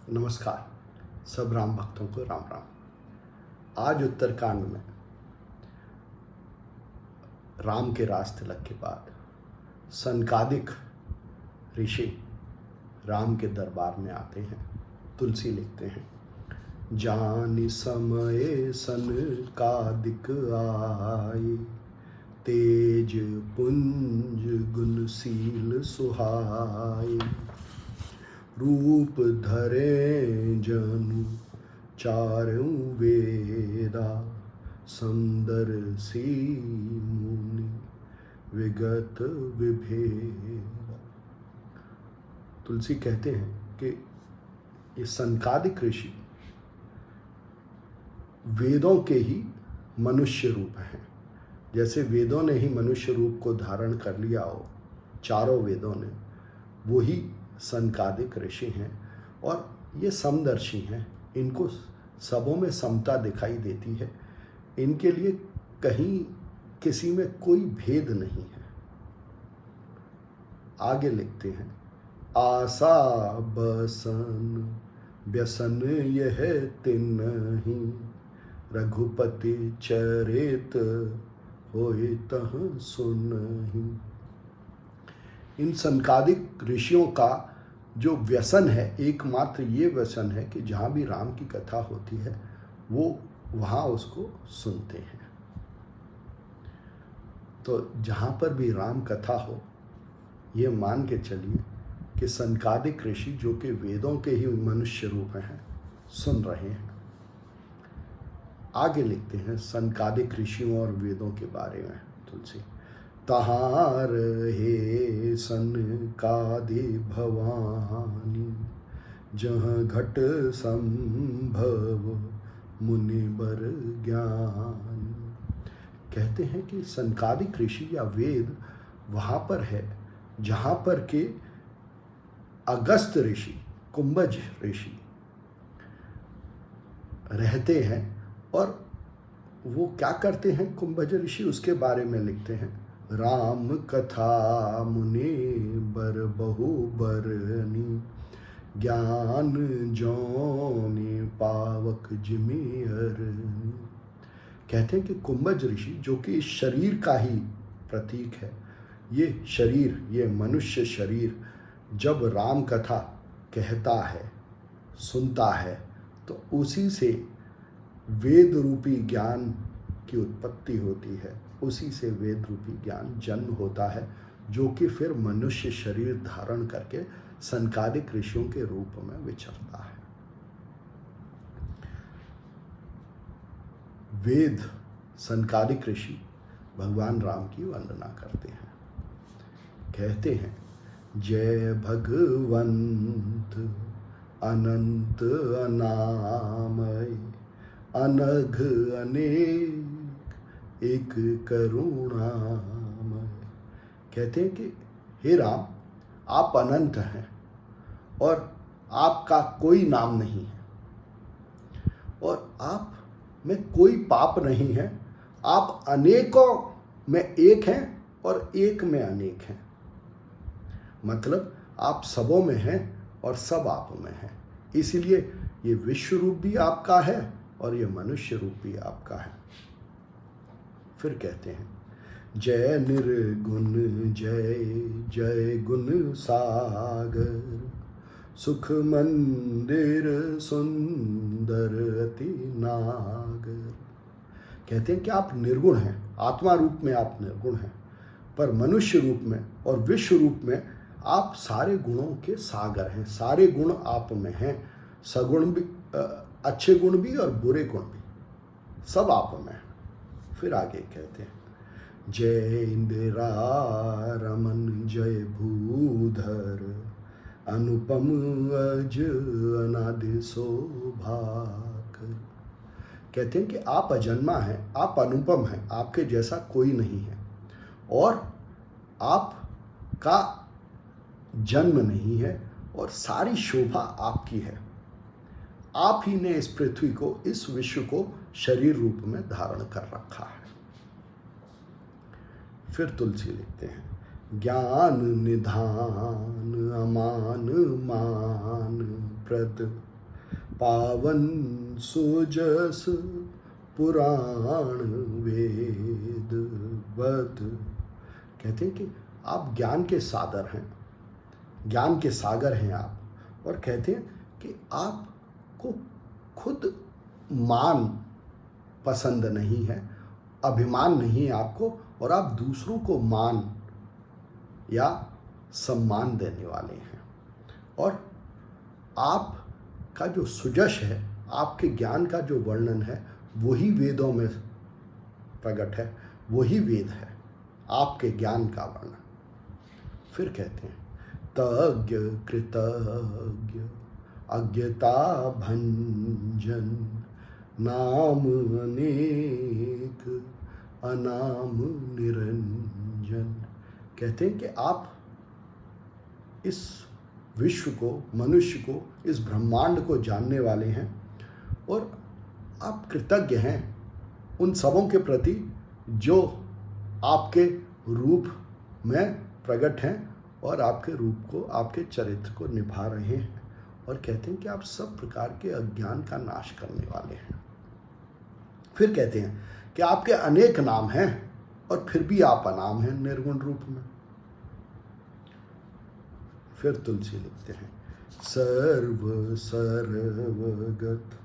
नमस्कार। सब राम भक्तों को राम राम। आज उत्तरकांड में राम के रास तिलक के बाद सनकादिक ऋषि राम के दरबार में आते हैं। तुलसी लिखते हैं, जानि समय सनकादिक आए, तेज पुंज गुणशील सुहाए, रूप धरे जनु चारों वेदा, सुंदर सी मुनि विगत विभेदा। तुलसी कहते हैं कि ये सनकादिक ऋषि वेदों के ही मनुष्य रूप हैं। जैसे वेदों ने ही मनुष्य रूप को धारण कर लिया हो, चारों वेदों ने, वही सनकादिक ऋषि हैं और ये समदर्शी हैं। इनको सबों में समता दिखाई देती है। इनके लिए कहीं किसी में कोई भेद नहीं है। आगे लिखते हैं, आशा बसन व्यसन यह तिन्हि, रघुपति चरित होय तह सुनहि। इन सनकादिक ऋषियों का जो व्यसन है, एकमात्र ये व्यसन है कि जहाँ भी राम की कथा होती है वो वहाँ उसको सुनते हैं। तो जहाँ पर भी राम कथा हो, ये मान के चलिए कि सनकादिक ऋषि, जो कि वेदों के ही मनुष्य रूप हैं, सुन रहे हैं। आगे लिखते हैं सनकादिक ऋषियों और वेदों के बारे में तुलसी, तहार हे सनकादि भवानी, जहाँ घट संभव मुनि बर ज्ञान। कहते हैं कि सनकादिक ऋषि या वेद वहाँ पर है जहाँ पर के अगस्त ऋषि, कुंभज ऋषि रहते हैं। और वो क्या करते हैं कुंभज ऋषि, उसके बारे में लिखते हैं, राम कथा मुनि बर बहु बरनी, ज्ञान जौनि पावक जिमि अरनी। कहते हैं कि कुंभज ऋषि, जो कि इस शरीर का ही प्रतीक है, ये शरीर, ये मनुष्य शरीर जब राम कथा कहता है, सुनता है, तो उसी से वेद रूपी ज्ञान की उत्पत्ति होती है, उसी से वेद रूपी ज्ञान जन्म होता है, जो कि फिर मनुष्य शरीर धारण करके सनकादिक ऋषियों के रूप में विचरता है। वेद सनकादिक ऋषि भगवान राम की वंदना करते हैं। कहते हैं, जय भगवंत अनंत अनामय, अनघ अनेक एक करुणामय। कहते हैं कि हे राम, आप अनंत हैं और आपका कोई नाम नहीं है, और आप में कोई पाप नहीं है। आप अनेकों में एक हैं और एक में अनेक हैं। मतलब आप सबों में हैं और सब आप में हैं। इसीलिए ये विश्व रूप भी आपका है और ये मनुष्य रूप भी आपका है। फिर कहते हैं, जय निर्गुण जय जय गुण सागर, सुख मंदिर सुंदर अति नागर। कहते हैं कि आप निर्गुण हैं, आत्मा रूप में आप निर्गुण हैं, पर मनुष्य रूप में और विश्व रूप में आप सारे गुणों के सागर हैं। सारे गुण आप में हैं, सगुण भी, अच्छे गुण भी और बुरे गुण भी, सब आप में हैं। फिर आगे कहते हैं, जय इंदिरा रमन जय भूधर, अनुपम अज अनादि शोभाकर। कहते हैं कि आप अजन्मा हैं, आप अनुपम हैं, आपके जैसा कोई नहीं है, और आपका जन्म नहीं है और सारी शोभा आपकी है। आप ही ने इस पृथ्वी को, इस विश्व को शरीर रूप में धारण कर रखा है। फिर तुलसी लिखते हैं, ज्ञान निधान अमान मान प्रद पावन सुजस पुराण वेद बद। कहते हैं कि आप ज्ञान के सागर हैं, ज्ञान के सागर हैं आप। और कहते हैं कि आपको खुद मान पसंद नहीं है, अभिमान नहीं है आपको, और आप दूसरों को मान या सम्मान देने वाले हैं। और आपका जो सुजश है, आपके ज्ञान का जो वर्णन है, वही वेदों में प्रकट है, वही वेद है, आपके ज्ञान का वर्णन। फिर कहते हैं तज्ञ कृतज्ञ अज्ञता भंजन नाम अनेक अनाम निरंजन। कहते हैं कि आप इस विश्व को, मनुष्य को, इस ब्रह्मांड को जानने वाले हैं, और आप कृतज्ञ हैं उन सबों के प्रति जो आपके रूप में प्रकट हैं और आपके रूप को, आपके चरित्र को निभा रहे हैं। और कहते हैं कि आप सब प्रकार के अज्ञान का नाश करने वाले हैं। फिर कहते हैं कि आपके अनेक नाम हैं और फिर भी आप अनाम हैं निर्गुण रूप में। फिर तुलसी लिखते हैं सर्व सर्वगत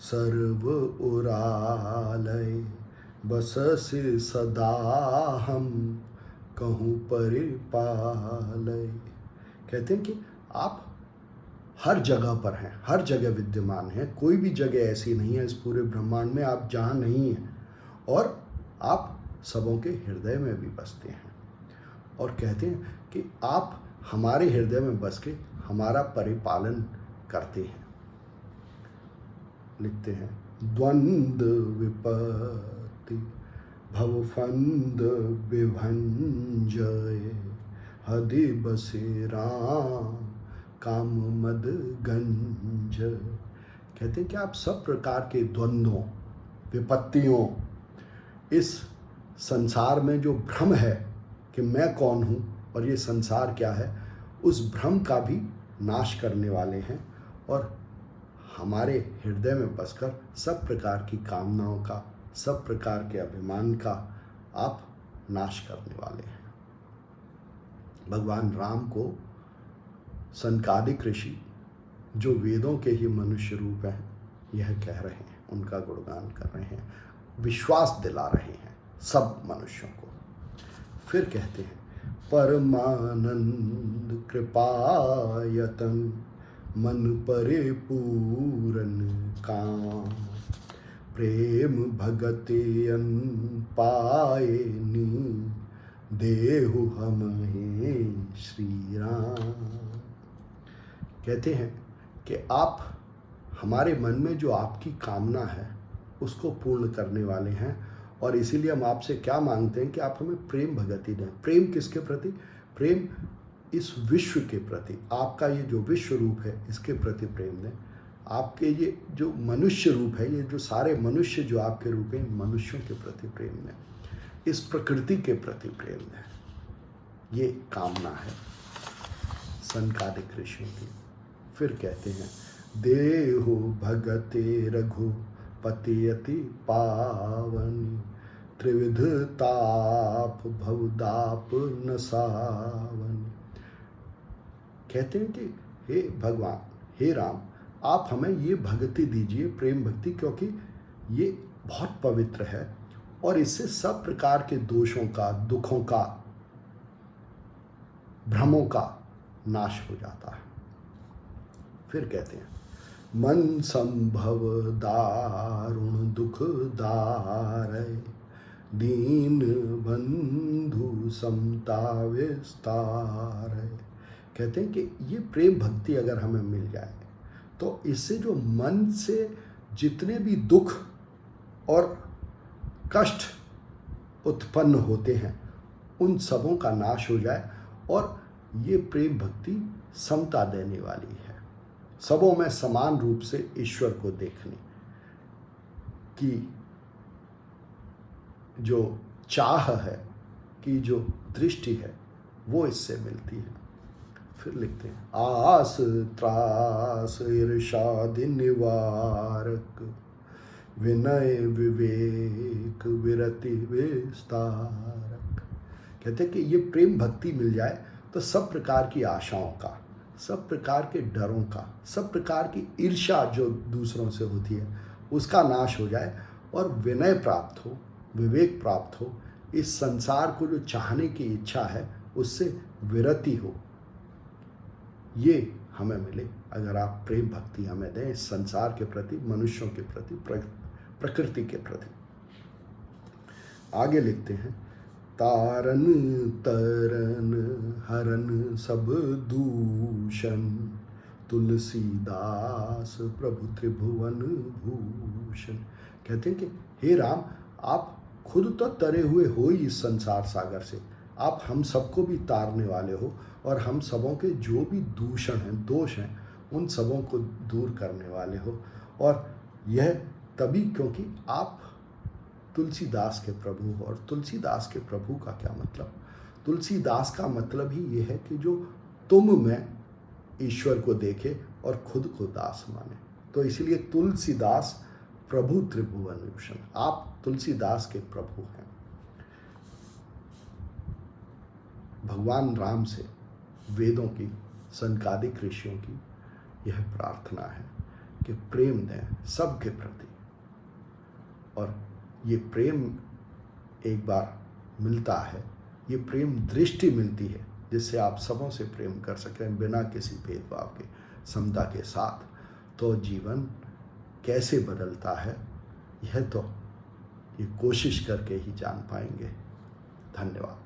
सर्व उरालय बससि सदा हम कहूँ परिपालय। कहते हैं कि आप हर जगह पर हैं, हर जगह विद्यमान हैं, कोई भी जगह ऐसी नहीं है इस पूरे ब्रह्मांड में आप जहाँ नहीं हैं, और आप सबों के हृदय में भी बसते हैं। और कहते हैं कि आप हमारे हृदय में बस के हमारा परिपालन करते हैं। लिखते हैं द्वंद्व विपत्ति भवफंद विभंजय हदि बसे राम काम मद गंज। कहते हैं कि आप सब प्रकार के द्वंद्वों, विपत्तियों, इस संसार में जो भ्रम है कि मैं कौन हूँ और ये संसार क्या है, उस भ्रम का भी नाश करने वाले हैं, और हमारे हृदय में बसकर सब प्रकार की कामनाओं का, सब प्रकार के अभिमान का आप नाश करने वाले हैं। भगवान राम को सनकादिक ऋषि, जो वेदों के ही मनुष्य रूप हैं, यह कह रहे हैं, उनका गुणगान कर रहे हैं, विश्वास दिला रहे हैं सब मनुष्यों को। फिर कहते हैं परमानंद कृपायतन मन परिपूरन काम प्रेम भगति अन पाए नी देहु हम हे श्री राम। कहते हैं कि आप हमारे मन में जो आपकी कामना है उसको पूर्ण करने वाले हैं, और इसीलिए हम आपसे क्या मांगते हैं कि आप हमें प्रेम भगति दें। प्रेम किसके प्रति? प्रेम इस विश्व के प्रति, आपका ये जो विश्व रूप है इसके प्रति प्रेम दें। आपके ये जो मनुष्य रूप है, ये जो सारे मनुष्य जो आपके रूप हैं, मनुष्यों के प्रति प्रेम दें, इस प्रकृति के प्रति प्रेम दें। ये कामना है सनकादिक ऋषियों की। फिर कहते हैं देहु भगते रघुपति अति पावनी त्रिविध ताप भवदाप न सावनी। कहते हैं कि हे भगवान, हे राम, आप हमें ये भक्ति दीजिए, प्रेम भक्ति, क्योंकि ये बहुत पवित्र है और इससे सब प्रकार के दोषों का, दुखों का, भ्रमों का नाश हो जाता है। फिर कहते हैं मन संभव दारुण दुख दारय दीन बंधु समता विस्तार। कहते हैं कि ये प्रेम भक्ति अगर हमें मिल जाए तो इससे जो मन से जितने भी दुख और कष्ट उत्पन्न होते हैं उन सबों का नाश हो जाए, और ये प्रेम भक्ति समता देने वाली है, सबों में समान रूप से ईश्वर को देखने की जो चाह है, कि जो दृष्टि है, वो इससे मिलती है। फिर लिखते हैं, आस त्रास इरशाद निवारक, विनय विवेक विरति विस्तारक। कहते हैं कि ये प्रेम भक्ति मिल जाए तो सब प्रकार की आशाओं का, सब प्रकार के डरों का, सब प्रकार की ईर्ष्या जो दूसरों से होती है उसका नाश हो जाए, और विनय प्राप्त हो, विवेक प्राप्त हो, इस संसार को जो चाहने की इच्छा है उससे विरति हो, ये हमें मिले अगर आप प्रेम भक्ति हमें दें इस संसार के प्रति, मनुष्यों के प्रति, प्रकृति के प्रति। आगे लिखते हैं, तारन तरन हरन सब दूषण, तुलसीदास प्रभु त्रिभुवन भूषण। कहते हैं कि हे राम, आप खुद तो तरे हुए हो ही इस संसार सागर से, आप हम सबको भी तारने वाले हो, और हम सबों के जो भी दूषण हैं, दोष हैं, उन सबों को दूर करने वाले हो। और यह तभी क्योंकि आप तुलसीदास के प्रभु हो। और तुलसीदास के प्रभु का क्या मतलब? तुलसीदास का मतलब ही ये है कि जो तुम में ईश्वर को देखे और खुद को दास माने। तो इसलिए तुलसीदास प्रभु त्रिभुवन भूषण, आप तुलसीदास के प्रभु हैं। भगवान राम से वेदों की, सनकादिक ऋषियों की यह प्रार्थना है कि प्रेम दें सबके प्रति, और ये प्रेम एक बार मिलता है, ये प्रेम दृष्टि मिलती है जिससे आप सबों से प्रेम कर सकें बिना किसी भेदभाव के, समता के साथ। तो जीवन कैसे बदलता है यह तो ये कोशिश करके ही जान पाएंगे। धन्यवाद।